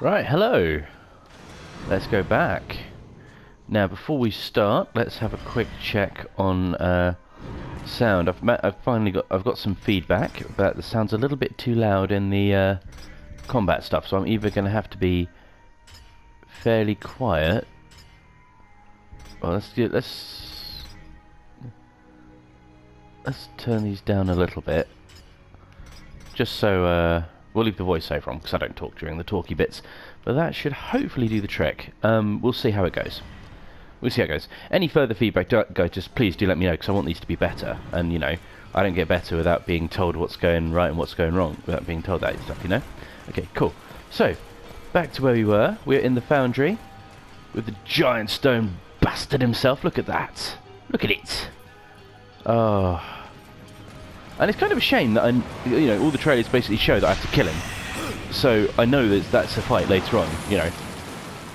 Right, hello. Let's go back. Now, before we start, let's have a quick check on sound. I've got some feedback, but the sound's a little bit too loud in the combat stuff, so I'm either going to have to be fairly quiet. Well, let's turn these down a little bit, just so we'll leave the voiceover on because I don't talk during the talky bits, but that should hopefully do the trick. We'll see how it goes. Any further feedback, guys, just please do let me know, because I want these to be better. And, you know, I don't get better without being told what's going right and what's going wrong, without being told that stuff, you know? Okay, cool. So, back to where we were. We're in the Foundry, with the giant stone bastard himself. Look at that. Look at it. Oh. And it's kind of a shame that all the trailers basically show that I have to kill him. So, I know that that's a fight later on, you know.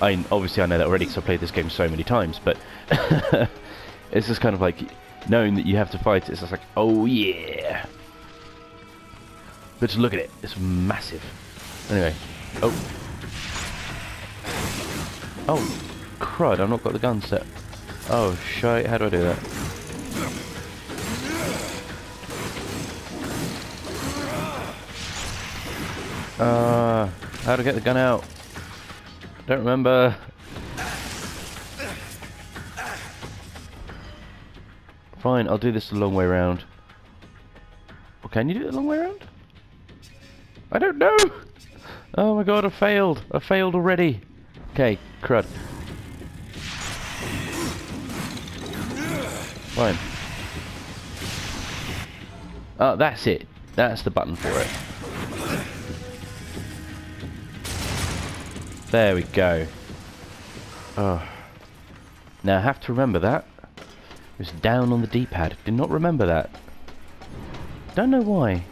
Obviously I know that already because I've played this game so many times, but it's just kind of like knowing that you have to fight it. It's just like, oh yeah. But just look at it, it's massive. Anyway, oh crud! I've not got the gun set. Oh shite! How do I do that? How to get the gun out? Don't remember. Fine, I'll do this the long way round. Or can you do it the long way round? I don't know! Oh my god, I failed! I failed already! Okay, crud. Fine. Oh, that's it. That's the button for it. There we go. Oh. Now I have to remember that. It was down on the D-pad. Did not remember that. Don't know why.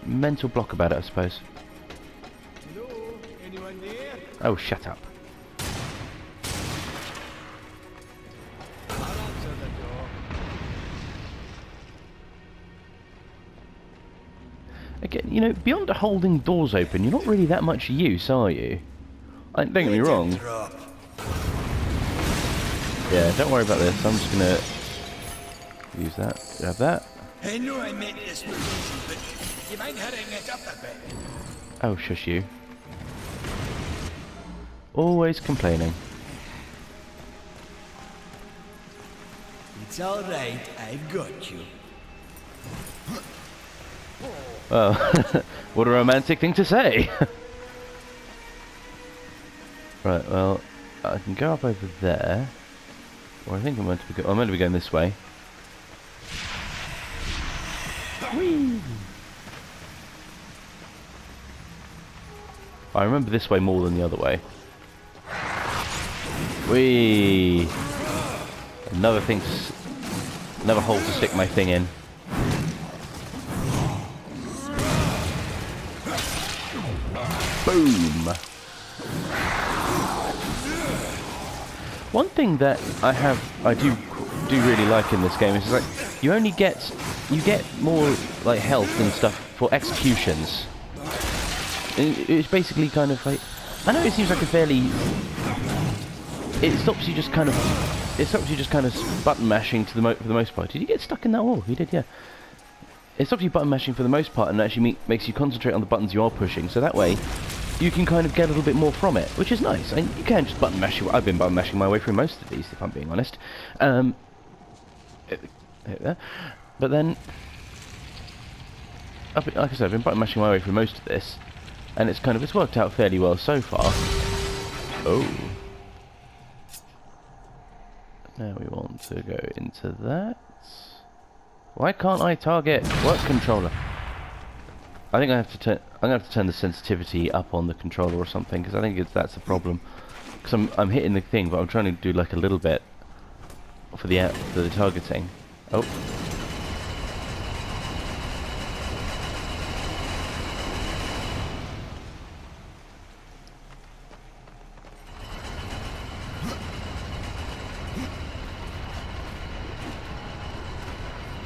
Mental block about it, I suppose. Hello? Anyone there? Oh, shut up. I'll answer the door. Again, you know, beyond holding doors open, you're not really that much use, are you? Don't get me wrong. Yeah, don't worry about this. I'm just gonna use that. Grab that. I know I made this position, but you mind hurrying it up a bit? Oh, shush you. Always complaining. It's all right. I've got you. Well, what a romantic thing to say. Right, well, I can go up over there. Or I think I'm meant to be going this way. Whee! I remember this way more than the other way. Whee! Another hole to stick my thing in. Boom! One thing that I do really like in this game is like you get more like health and stuff for executions. It's basically kind of like, I know it seems like a fairly, it stops you just kind of button mashing for the most part. Did you get stuck in that wall? You did, yeah. It stops you button mashing for the most part and actually makes you concentrate on the buttons you are pushing. So that way, you can kind of get a little bit more from it, which is nice. And you can just button mash. I've been button mashing my way through most of these, if I'm being honest. But then, like I said, I've been button mashing my way through most of this, and it's worked out fairly well so far. Oh, now we want to go into that. Why can't I target? What controller? I think I'm gonna have to turn the sensitivity up on the controller or something, because I think that's the problem. Because I'm hitting the thing, but I'm trying to do like a little bit for the targeting. Oh.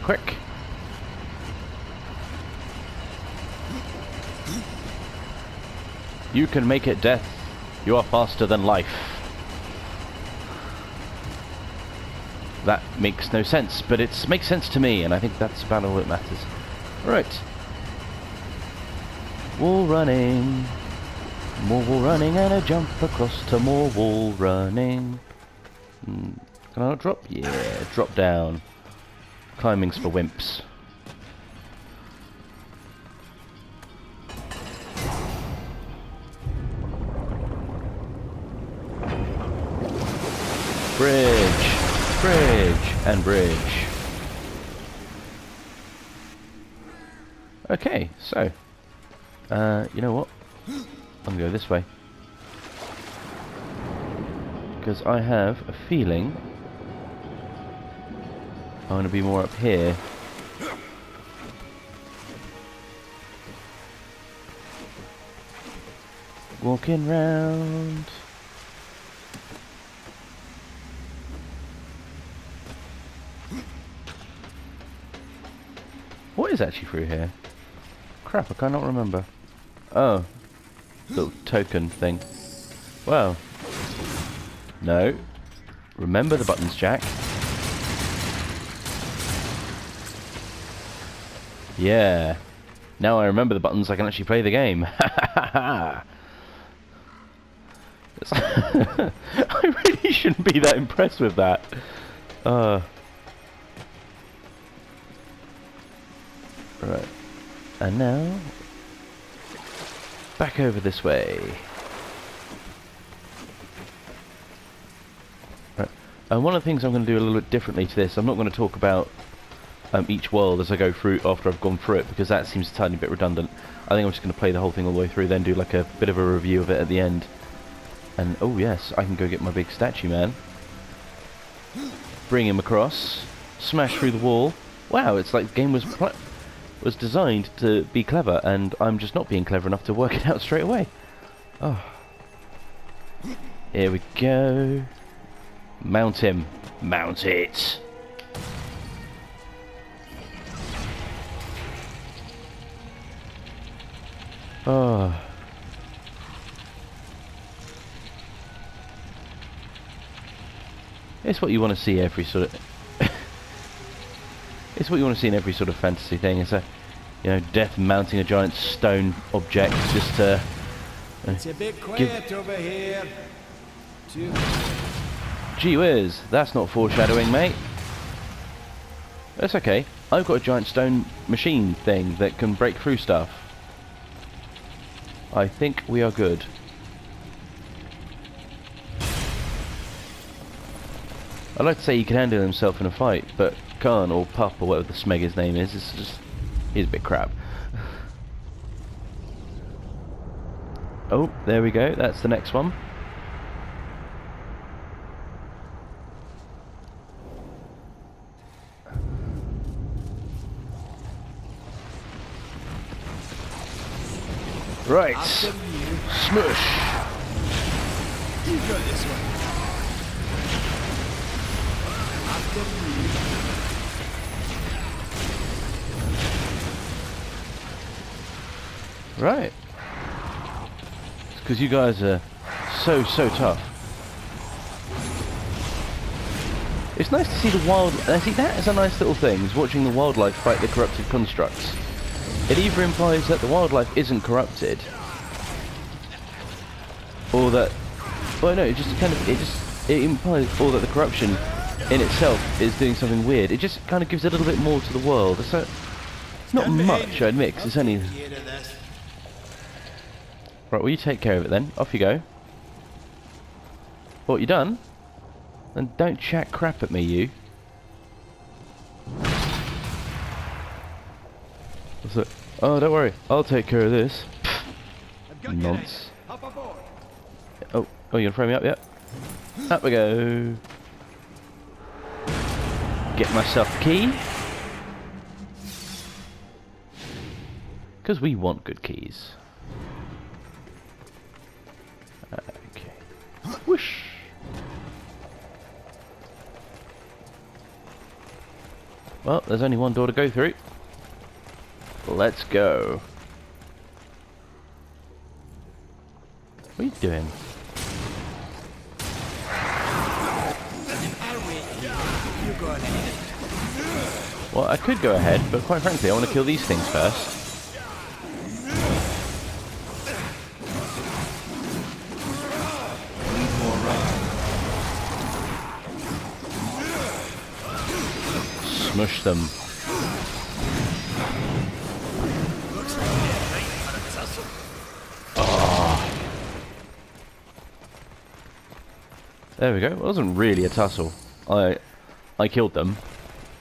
Quick. You can make it, Death. You are faster than life. That makes no sense, but it makes sense to me, and I think that's about all that matters. Right. Wall running. More wall running and a jump across to more wall running. Can I not drop? Yeah, drop down. Climbing's for wimps. Bridge, bridge, and bridge. Okay, so, you know what? I'm gonna go this way. Because I have a feeling I want to be more up here. Walking round. What is actually through here? Crap, I cannot remember. Oh. Little token thing. Well. No. Remember the buttons, Jack. Yeah. Now I remember the buttons, I can actually play the game. I really shouldn't be that impressed with that. Right. And now, back over this way. Right. And one of the things I'm going to do a little bit differently to this, I'm not going to talk about each world as I go through after I've gone through it, because that seems a tiny bit redundant. I think I'm just going to play the whole thing all the way through, then do like a bit of a review of it at the end. And oh yes, I can go get my big statue man. Bring him across. Smash through the wall. Wow, it's like the game was designed to be clever, and I'm just not being clever enough to work it out straight away. Oh. Here we go. Mount him. Mount it. Oh. It's what you want to see every sort of... It's what you want to see in every sort of fantasy thing. It's a, you know, death mounting a giant stone object just to... It's a bit quiet over here. Gee whiz, that's not foreshadowing, mate. That's okay. I've got a giant stone machine thing that can break through stuff. I think we are good. I'd like to say he can handle himself in a fight, but Khan or Pup or whatever the smeg his name is, it's just... he's a bit crap. Oh, there we go, that's the next one. Right. Smush. You got this one. After you. Right. It's because you guys are so tough. It's nice to see the wild... see, that is a nice little thing, is watching the wildlife fight the corrupted constructs. It either implies that the wildlife isn't corrupted, or that... well, no, it just kind of... it implies, or that the corruption in itself is doing something weird. It just kind of gives a little bit more to the world. So, it's not much, I admit, 'cause it's only... Right, well, you take care of it then. Off you go. What, you done? Then don't chat crap at me, you. What's it? Oh, don't worry. I'll take care of this. Nonce. Oh, you're gonna throw me up yet? Up we go. Get myself a key. Because we want good keys. Okay. Whoosh. Well, there's only one door to go through. Let's go. What are you doing? go ahead. Well, I could go ahead, but quite frankly, I want to kill these things first. Smush them. Looks like they're right for a tussle. There we go. It wasn't really a tussle. I killed them.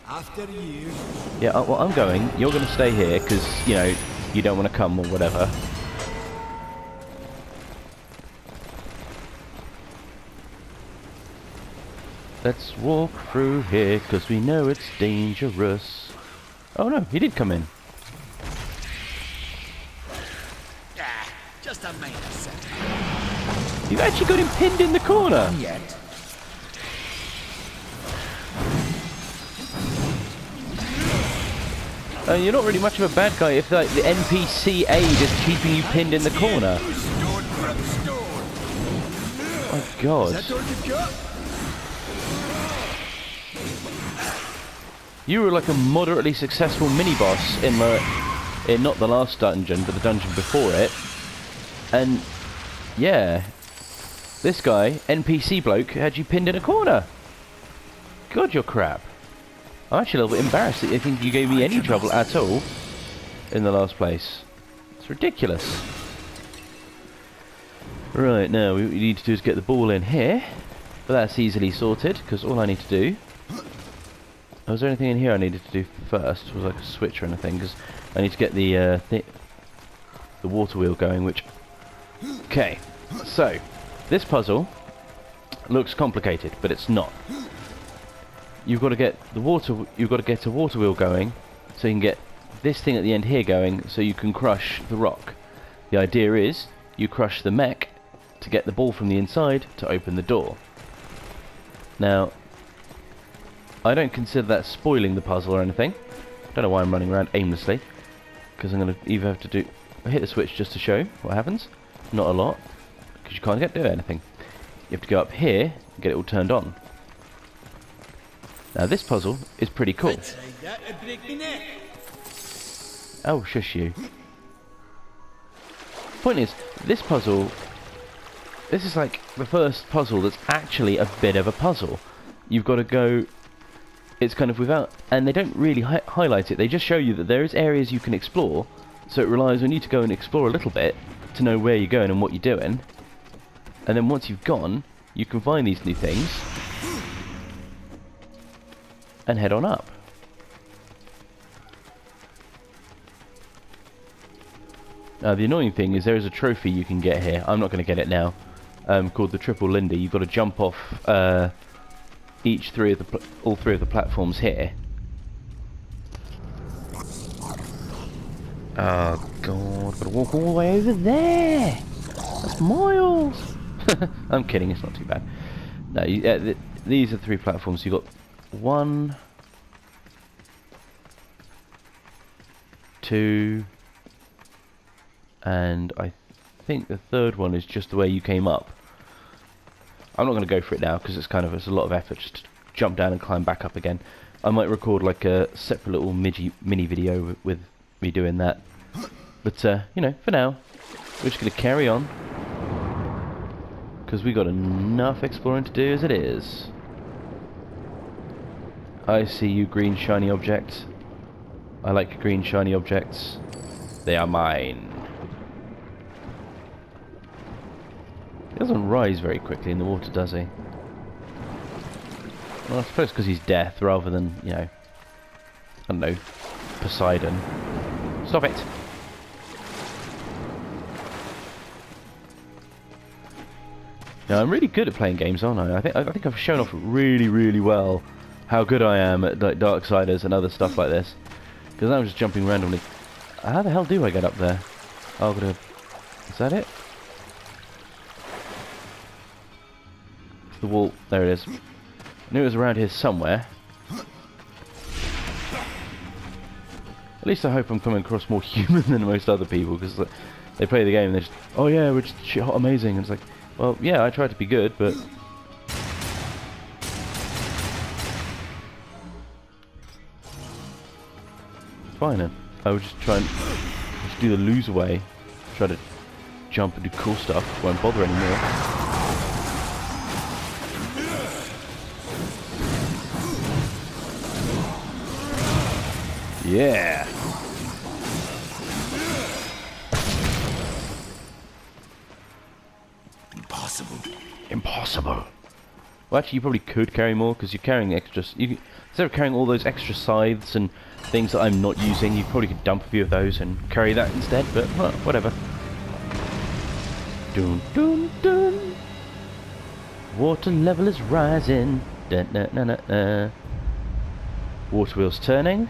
After you. Yeah, well, I'm going. You're going to stay here because, you know, you don't want to come or whatever. Let's walk through here because we know it's dangerous. Oh no, he did come in. Ah, just a minor setback. You actually got him pinned in the corner. Yet. You're not really much of a bad guy if like the NPC aid is keeping you pinned in the corner. Stone from stone. Oh god. Is that all you've got? You were like a moderately successful mini-boss in not the last dungeon, but the dungeon before it. And yeah, this guy, NPC bloke, had you pinned in a corner. God, you're crap. I'm actually a little bit embarrassed that you think you gave me any trouble at all in the last place. It's ridiculous. Right, now what we need to do is get the ball in here, but that's easily sorted because all I need to do... Was there anything in here I needed to do first? Was like a switch or anything? Because I need to get the water wheel going. Which, okay, so this puzzle looks complicated, but it's not. You've got to get the water. You've got to get a water wheel going, so you can get this thing at the end here going, so you can crush the rock. The idea is you crush the mech to get the ball from the inside to open the door. Now, I don't consider that spoiling the puzzle or anything. Don't know why I'm running around aimlessly. Because I'm going to either have to hit the switch just to show what happens. Not a lot. Because you can't do anything. You have to go up here and get it all turned on. Now this puzzle is pretty cool. I'd try that to break me neck. Oh, shush you. Point is, this puzzle... This is like the first puzzle that's actually a bit of a puzzle. You've got to go... It's kind of without, and they don't really highlight it. They just show you that there is areas you can explore, so it relies on you to go and explore a little bit to know where you're going and what you're doing. And then once you've gone, you can find these new things and head on up. Now the annoying thing is there is a trophy you can get here. I'm not going to get it now. Called the Triple Lindy. You've got to jump off. All three of the platforms here. Oh god, gotta walk all the way over there. That's miles. I'm kidding, it's not too bad. No, these are 3 platforms. You've got 1, 2, and I think the 3rd one is just the way you came up. I'm not going to go for it now because it's a lot of effort just to jump down and climb back up again. I might record like a separate little mini video with me doing that. But you know, for now, we're just going to carry on because we got enough exploring to do as it is. I see you, green shiny object. I like green shiny objects. They are mine. He doesn't rise very quickly in the water, does he? Well, I suppose because he's death rather than, you know, I don't know, Poseidon. Stop it! Now, I'm really good at playing games, aren't I? I think I've shown off really, really well how good I am at like Darksiders and other stuff like this. Because I'm just jumping randomly. How the hell do I get up there? Oh, I'm gonna... Is that it? The wall, there it is. I knew it was around here somewhere. At least I hope I'm coming across more human than most other people, because they play the game and they just, oh yeah, we're just shit hot amazing, and it's like, well, yeah, I tried to be good, but Fine then. I would just try and just do the lose away. Try to jump and do cool stuff. Won't bother anymore. Yeah! Impossible. Impossible. Well, actually, you probably could carry more because you're carrying extra. Instead of carrying all those extra scythes and things that I'm not using, you probably could dump a few of those and carry that instead. But well, whatever. Dun dun dun. Water level is rising. Dun, dun, dun, dun, dun. Water wheels turning.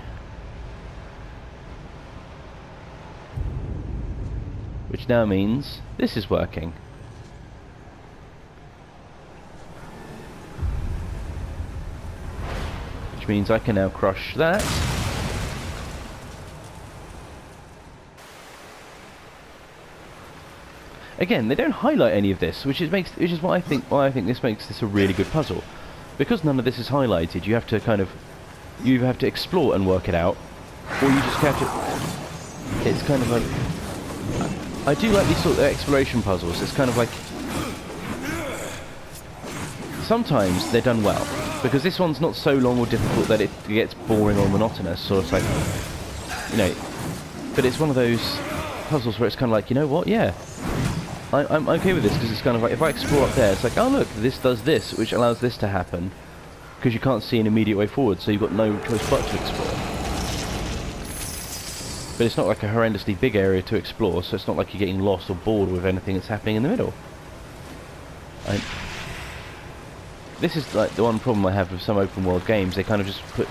Which now means this is working. Which means I can now crush that. Again, they don't highlight any of this, which is why I think this makes this a really good puzzle. Because none of this is highlighted, you have to you either have to explore and work it out, or you just have to. It's kind of like. I do like these sort of exploration puzzles. It's kind of like sometimes they're done well, because this one's not so long or difficult that it gets boring or monotonous. So it's like, you know, but it's one of those puzzles where it's kind of like, you know what? Yeah, I'm okay with this because it's kind of like if I explore up there, it's like, oh look, this does this, which allows this to happen, because you can't see an immediate way forward, so you've got no choice but to explore. But it's not like a horrendously big area to explore, so it's not like you're getting lost or bored with anything that's happening in the middle. This is like the one problem I have with some open world games. They kind of just put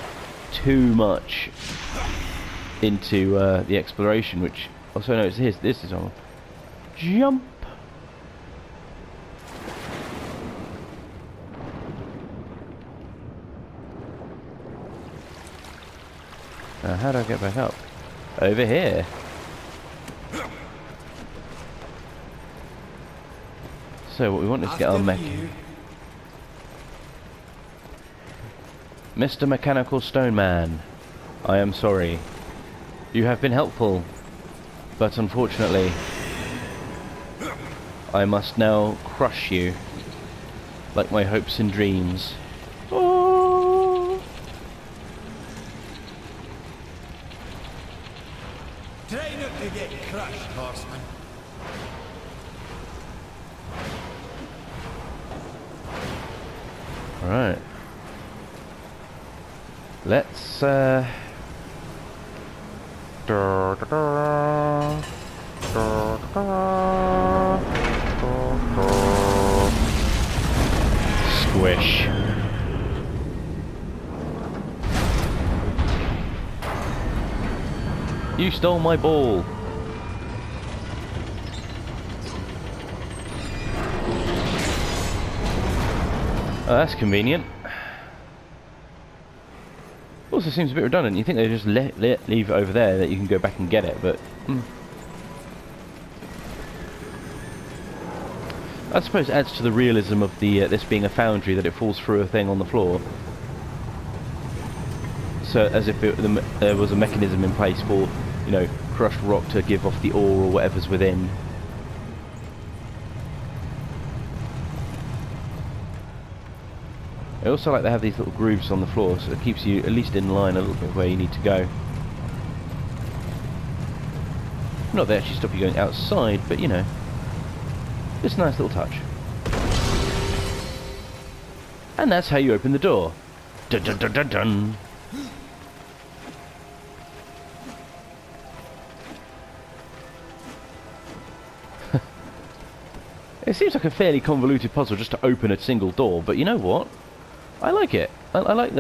too much into the exploration, which also no, it's this is on jump. How do I get back up? Over here. So what we want is to get our mech. Mr. Mechanical Stone Man, I am sorry. You have been helpful, but unfortunately, I must now crush you, like my hopes and dreams. Oh. Try not to get crushed, horseman. Alright. Let's squish. You stole my ball. Oh, that's convenient. Also seems a bit redundant. You think they just leave it over there that you can go back and get it, but I suppose it adds to the realism of the this being a foundry, that it falls through a thing on the floor. So as if there was a mechanism in place for, you know, crushed rock to give off the ore or whatever's within. I also like they have these little grooves on the floor, so it keeps you at least in line a little bit where you need to go. Not they actually stop you going outside, but you know, just a nice little touch. And that's how you open the door. Dun dun dun dun dun. It seems like a fairly convoluted puzzle just to open a single door, but you know what? I like it. I like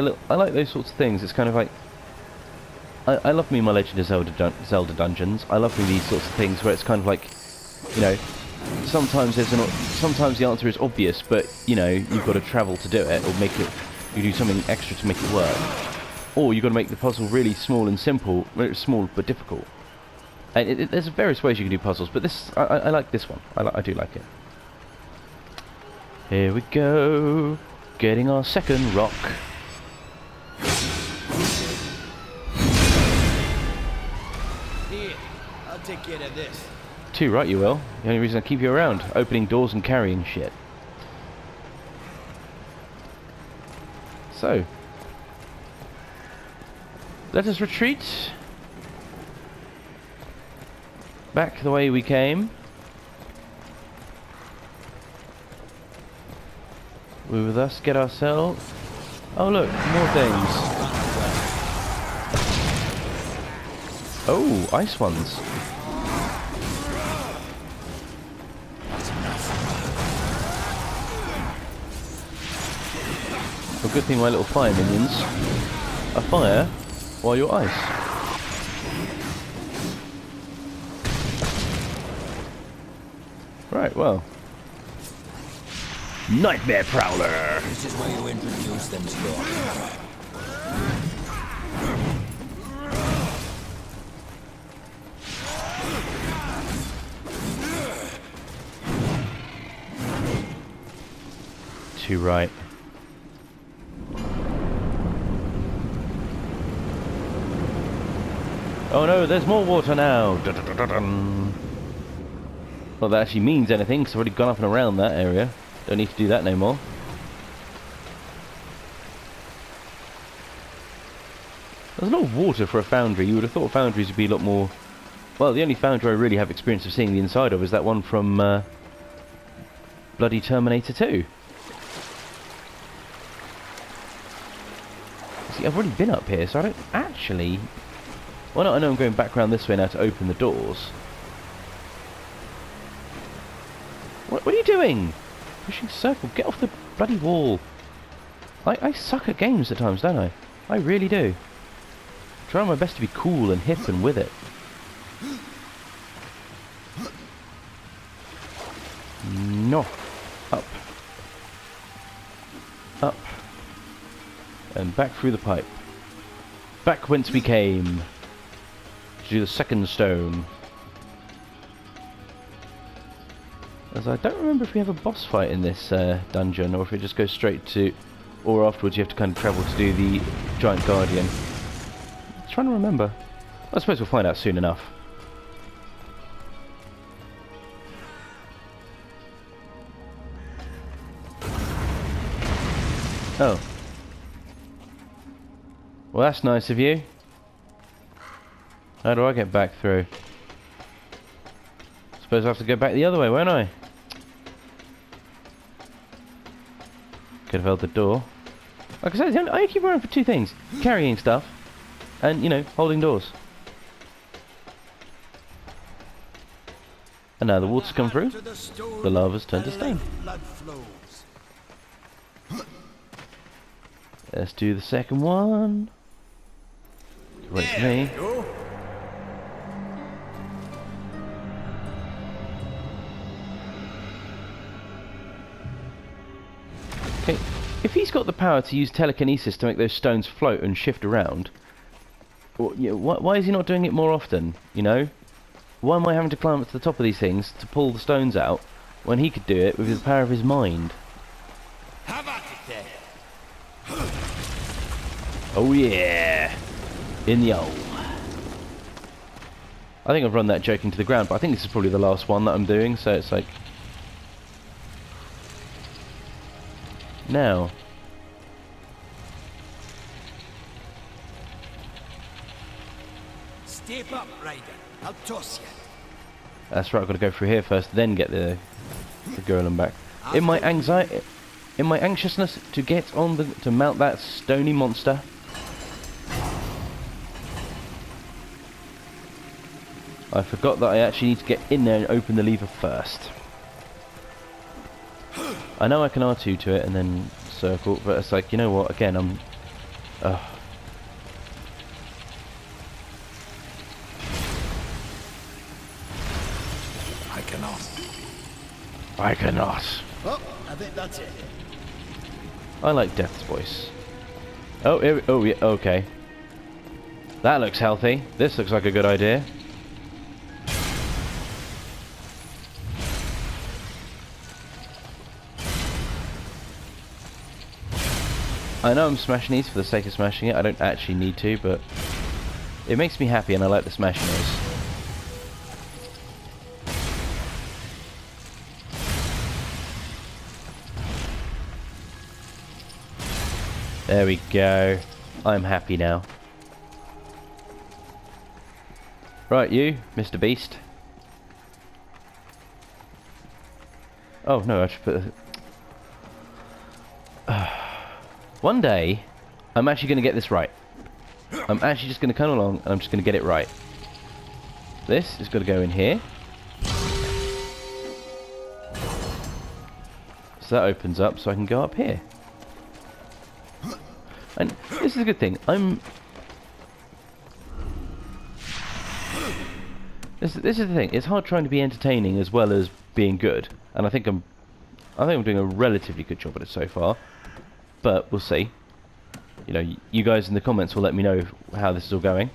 those sorts of things. It's kind of like I love me my Legend of Zelda dungeons. I love me these sorts of things where it's kind of like, you know, sometimes the answer is obvious, but you know you've got to travel to do it, or you do something extra to make it work, or you've got to make the puzzle really small and simple, small but difficult. And there's various ways you can do puzzles, but this I like this one. I do like it. Here we go, getting our second rock. take care of this. Too right you will. The only reason I keep you around. Opening doors and carrying shit. So. Let us retreat. Back the way we came. We will thus get ourselves... Oh look, more things. Oh, ice ones. Well, good thing my little fire minions are fire while you're ice. Right, well. Nightmare Prowler! This is where you introduce them to your... Too right. Oh no, there's more water now! Dun-dun-dun-dun-dun. Well, that actually means anything, because I've already gone up and around that area. Don't need to do that no more. There's a lot of water for a foundry. You would have thought foundries would be a lot more... Well, the only foundry I really have experience of seeing the inside of is that one from bloody Terminator 2. See, I've already been up here, so I don't actually... Well, I know I'm going back around this way now to open the doors. What are you doing? Pushing circle. Get off the bloody wall. I suck at games at times, don't I? I really do. Trying my best to be cool and hip and with it. No. Up. Up. And back through the pipe. Back whence we came. To do the second stone. As I don't remember if we have a boss fight in this dungeon, or if it just goes straight to... Or afterwards you have to kind of travel to do the Giant Guardian. I'm trying to remember. I suppose we'll find out soon enough. Oh. Well, that's nice of you. How do I get back through? Suppose I have to go back the other way, won't I? Could have held the door. Like I said, I keep running for two things. Carrying stuff and, you know, holding doors. And now the water's come through. The lava's turned to stone. Let's do the second one. Wait for me. Okay, if he's got the power to use telekinesis to make those stones float and shift around, why is he not doing it more often, you know? Why am I having to climb up to the top of these things to pull the stones out when he could do it with the power of his mind? Oh yeah! In the hole. I think I've run that joke into the ground, but I think this is probably the last one that I'm doing, so it's like... Now. Step up, Ryder. I'll toss you. That's right, I've got to go through here first, then get the girl back. In my anxiety, in my anxiousness to get on to mount that stony monster. I forgot that I actually need to get in there and open the lever first. I know I can R2 to it and then circle, but it's like, you know what, again, I'm... I cannot. I cannot. Oh, I think that's it. I like Death's voice. Oh, here, oh, yeah, okay. That looks healthy. This looks like a good idea. I know I'm smashing these for the sake of smashing it. I don't actually need to, but it makes me happy and I like the smash noise. There we go. I'm happy now. Right, you, Mr. Beast. Oh, no, I should put... One day, I'm actually going to get this right. I'm actually just going to come along and I'm just going to get it right. This is going to go in here. So that opens up so I can go up here. And this is a good thing. This is the thing. It's hard trying to be entertaining as well as being good. And I think I'm doing a relatively good job at it so far. But we'll see. You know, you guys in the comments will let me know how this is all going.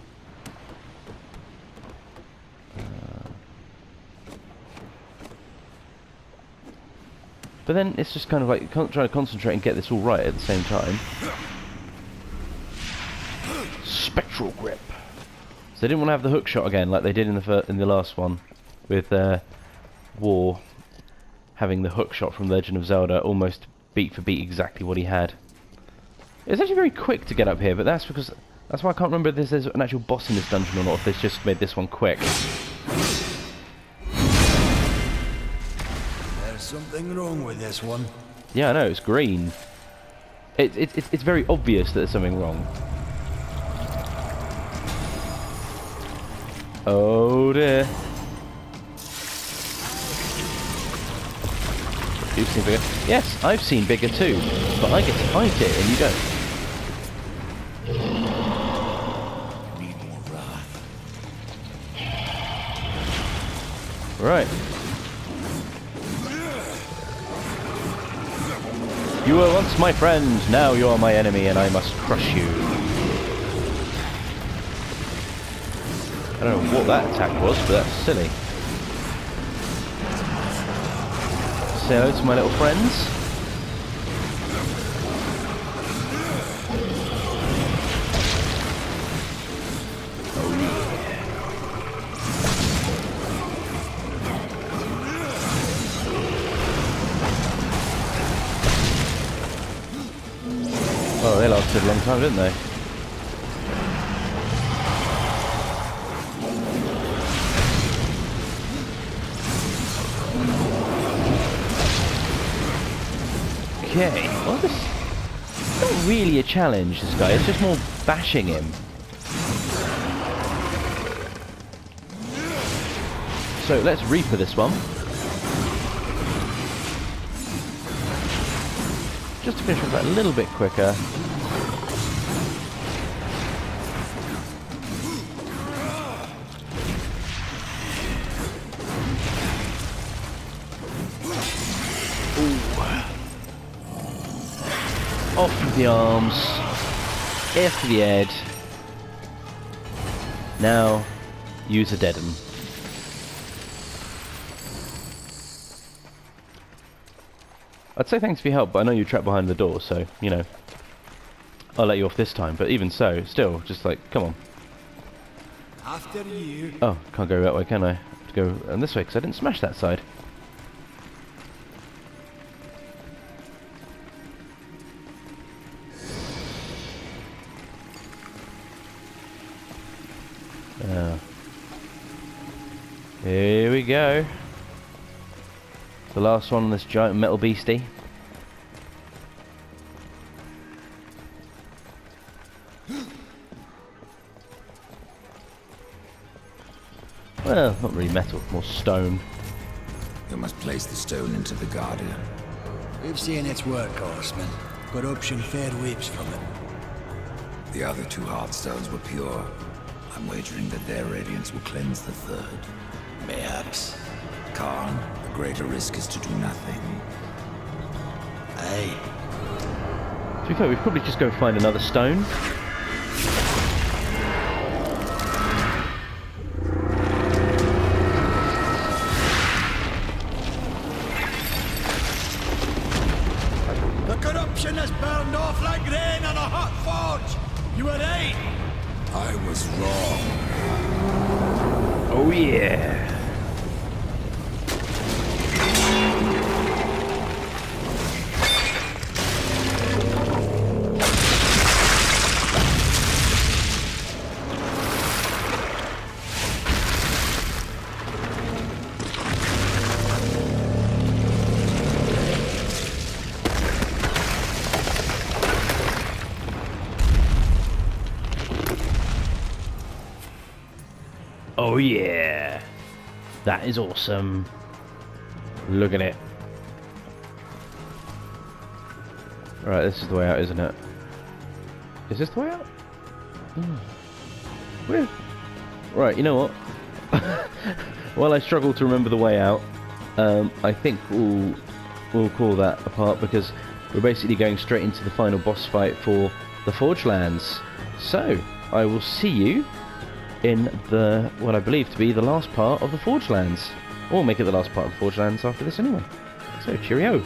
But then it's just kind of like trying to concentrate and get this all right at the same time. Spectral grip. So they didn't want to have the hook shot again like they did in the last one with War having the hook shot from Legend of Zelda almost beat for beat exactly what he had. It's actually very quick to get up here, but that's why I can't remember if there's an actual boss in this dungeon or not, if they've just made this one quick. There's something wrong with this one. Yeah, I know, it's green. It's very obvious that there's something wrong. Oh dear. You've seen bigger? Yes, I've seen bigger too, but I get to fight it and you don't. Need more wrath. Right. You were once my friend, now you are my enemy and I must crush you. I don't know what that attack was, but that's silly. Say hello to my little friends. Oh yeah. Oh, they lasted a long time, didn't they? Okay, well this is not really a challenge, this guy, it's just more bashing him. So let's Reaper this one. Just to finish off that a little bit quicker. Off with the arms, F to the head. Now, use a deaden. I'd say thanks for your help, but I know you're trapped behind the door, so, you know, I'll let you off this time, but even so, still, just like, come on. After you. Oh, can't go that way, can I? I have to go this way, because I didn't smash that side. Here we go. The last one on this giant metal beastie. Well, not really metal, more stone. You must place the stone into the Guardian. We've seen its work, horseman. Corruption fair weeps from it. The other two Heartstones were pure. I'm wagering that their radiance will cleanse the third. Mayhaps. Khan, the greater risk is to do nothing. Aye. To be fair, we'd probably just go find another stone. The corruption has burned off like rain on a hot forge. You were right. I was wrong. Oh yeah. Oh yeah! That is awesome. Look at it. Right, this is the way out, isn't it? Is this the way out? Where? Right, you know what? While I struggle to remember the way out, I think we'll call that apart because we're basically going straight into the final boss fight for the Forge Lands. So, I will see you in what I believe to be the last part of the Forge Lands. Or make it the last part of the Forge Lands after this anyway. So, cheerio!